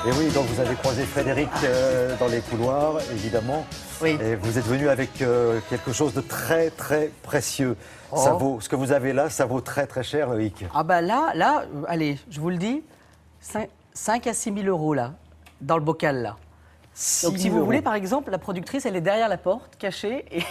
Et oui, donc vous avez croisé Frédéric dans les couloirs, évidemment. Oui. Et vous êtes venu avec quelque chose de très, très précieux. Oh. Ça vaut, ce que vous avez là, ça vaut très, très cher, Loïc. Ah bah là, allez, je vous le dis, 5 à 6 000 euros là, dans le bocal là. Donc si vous voulez, par exemple, la productrice, elle est derrière la porte, cachée, et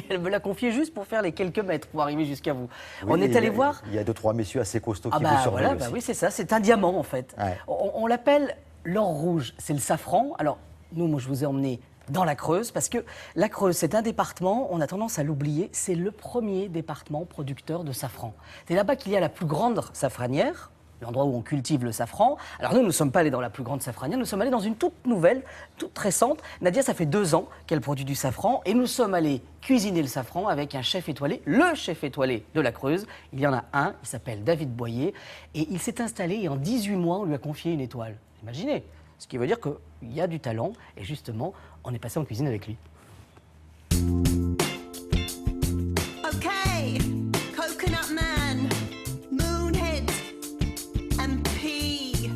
elle me l'a confiée juste pour faire les quelques mètres pour arriver jusqu'à vous. Oui, on est allé voir... Il y a 2-3 messieurs assez costauds qui bah vous surveillent voilà, aussi. bah oui, c'est ça, c'est un diamant en fait. Ouais. On l'appelle l'or rouge, c'est le safran. Alors, moi je vous ai emmené dans la Creuse, parce que la Creuse, c'est un département, on a tendance à l'oublier, c'est le premier département producteur de safran. C'est là-bas qu'il y a la plus grande safranière, l'endroit où on cultive le safran. Alors nous ne sommes pas allés dans la plus grande safranière, nous sommes allés dans une toute nouvelle, toute récente. Nadia, ça fait 2 ans qu'elle produit du safran, et nous sommes allés cuisiner le safran avec un chef étoilé, le chef étoilé de la Creuse. Il y en a un, il s'appelle David Boyer, et il s'est installé, et en 18 mois, on lui a confié une étoile. Imaginez. Ce qui veut dire qu'il y a du talent, et justement, on est passé en cuisine avec lui. Okay, Coconut Man, Moonhead and Pea.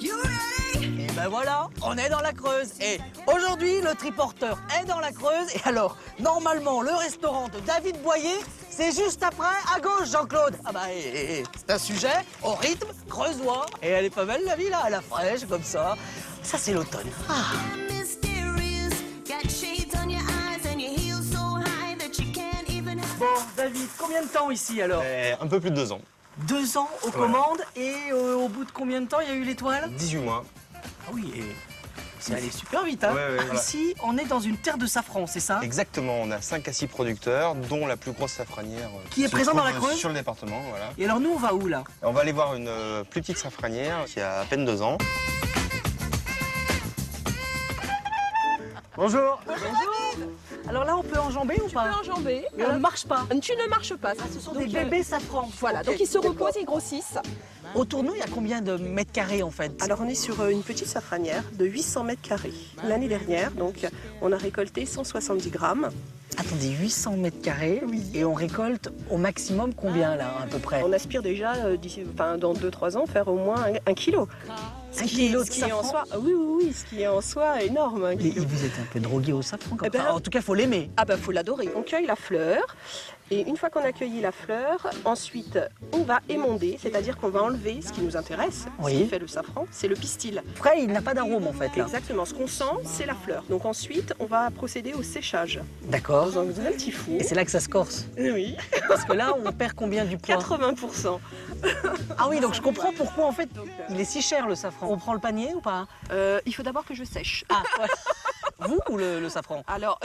You ready? Et ben voilà, on est dans la Creuse. Et aujourd'hui, le triporteur est dans la Creuse. Et alors, normalement, le restaurant de David Boyer, c'est juste après, à gauche, Jean-Claude. Ah bah, c'est un sujet au rythme creusois. Et elle est pas belle, la vie, là, à la fraîche, comme ça. Ça, c'est l'automne. Ah. Mysterious, got shades on your eyes and your heels so high that you can't even. Bon, David, combien de temps ici, alors? Un peu plus de 2 ans. 2 ans aux commandes. Et au bout de combien de temps il y a eu l'étoile? 18 mois. Ah oui, et c'est allé super vite, hein. Ouais, voilà. Ici, on est dans une terre de safran, c'est ça? Exactement, on a 5 à 6 producteurs, dont la plus grosse safranière Qui est se présente dans trouve la Creuse sur le département, voilà. Et alors, nous, on va où, là? Et on va aller voir une plus petite safranière qui a à peine 2 ans. Bonjour. Alors là, on peut enjamber ou pas? Tu peux enjamber. Mais on ne marche pas. Tu ne marches pas. Ce sont Donc, des bébés safran. Voilà, donc ils se reposent, ils grossissent. Autour de nous, il y a combien de mètres carrés, en fait? Alors on est sur une petite safranière de 800 mètres carrés. L'année dernière, donc, on a récolté 170 grammes. Attendez, 800 mètres carrés, et on récolte au maximum combien, là, à peu près? On aspire déjà, dans 2-3 ans, faire au moins 1 kilo. Un kilo de Ce qui est en safran? soi, oui, ce qui est en soi énorme. 1 Mais kilo. vous êtes un peu drogué au safran, comme Eh ben, ça. En tout cas, il faut l'aimer. Ah bah faut l'adorer. On cueille la fleur et une fois qu'on a cueilli la fleur, ensuite on va émonder, c'est-à-dire qu'on va enlever ce qui nous intéresse, Oui. ce qui fait le safran, c'est le pistil. Après, il n'a pas d'arôme, en fait, là. Exactement, ce qu'on sent, c'est la fleur. Donc ensuite, on va procéder au séchage. D'accord. Dans un petit four. Et c'est là que ça se corse. Oui, Parce que là, on perd combien du poids? 80%. Ah oui, donc je comprends pourquoi, en fait, il est si cher, le safran. On prend le panier ou pas? Il faut d'abord que je sèche. Ah, ouais. Vous ou le safran? Alors,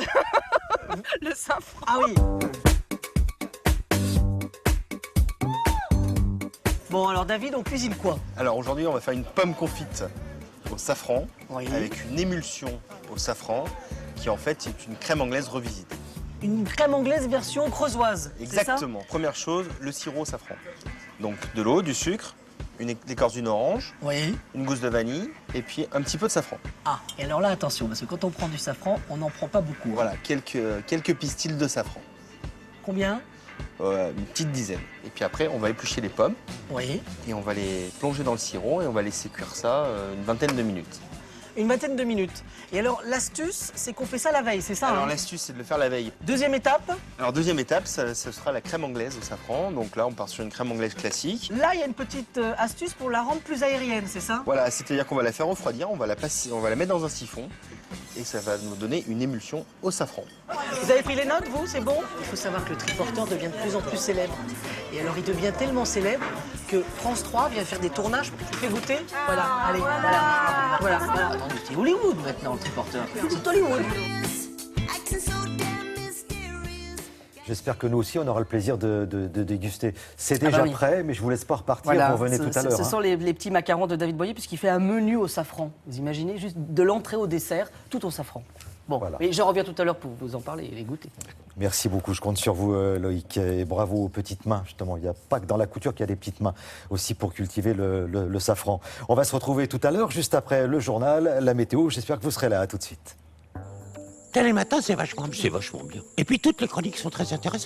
le safran. Ah oui. Bon, alors David, on cuisine quoi? Alors aujourd'hui, on va faire une pomme confite au safran, Oui. avec une émulsion au safran, qui en fait est une crème anglaise revisitée. Une crème anglaise version creusoise, c'est ça? Exactement. Première chose, le sirop au safran. Donc de l'eau, du sucre, l'écorce d'une orange, Oui. une gousse de vanille, et puis un petit peu de safran. Ah, et alors là, attention, parce que quand on prend du safran, on n'en prend pas beaucoup. hein. Voilà, quelques pistils de safran. Combien? Une petite dizaine. Et puis après, on va éplucher les pommes Oui. et on va les plonger dans le sirop et on va laisser cuire ça une vingtaine de minutes. Une vingtaine de minutes. Et alors, l'astuce, c'est qu'on fait ça la veille, c'est ça? Alors hein l'astuce, c'est de le faire la veille. Deuxième étape, Alors deuxième étape, ce sera la crème anglaise au safran. Donc là, on part sur une crème anglaise classique. là, il y a une petite astuce pour la rendre plus aérienne, c'est ça? Voilà, c'est-à-dire qu'on va la faire refroidir, on va la mettre dans un siphon et ça va nous donner une émulsion au safran. Vous avez pris les notes, vous? C'est bon? Il faut savoir que le triporteur devient de plus en plus célèbre. Et alors, il devient tellement célèbre que France 3 vient faire des tournages pour vous faire goûter. Voilà, allez, voilà. Attendez, c'est Hollywood maintenant, le triporteur. C'est Hollywood. Acting so damn mysterious. J'espère que nous aussi, on aura le plaisir de déguster. C'est déjà bah oui. prêt, mais je vous laisse pas repartir. Voilà, Vous revenez tout à l'heure. ce sont les petits macarons de David Boyer, puisqu'il fait un menu au safran. Vous imaginez, juste de l'entrée au dessert, tout au safran. Bon, Voilà. mais je reviens tout à l'heure pour vous en parler et les goûter. Merci beaucoup, je compte sur vous Loïc, et bravo aux petites mains justement. Il n'y a pas que dans la couture qu'il y a des petites mains aussi pour cultiver le safran. On va se retrouver tout à l'heure, juste après le journal, la météo. J'espère que vous serez là, à tout de suite. Télématin, c'est vachement bien. Et puis toutes les chroniques sont très intéressantes.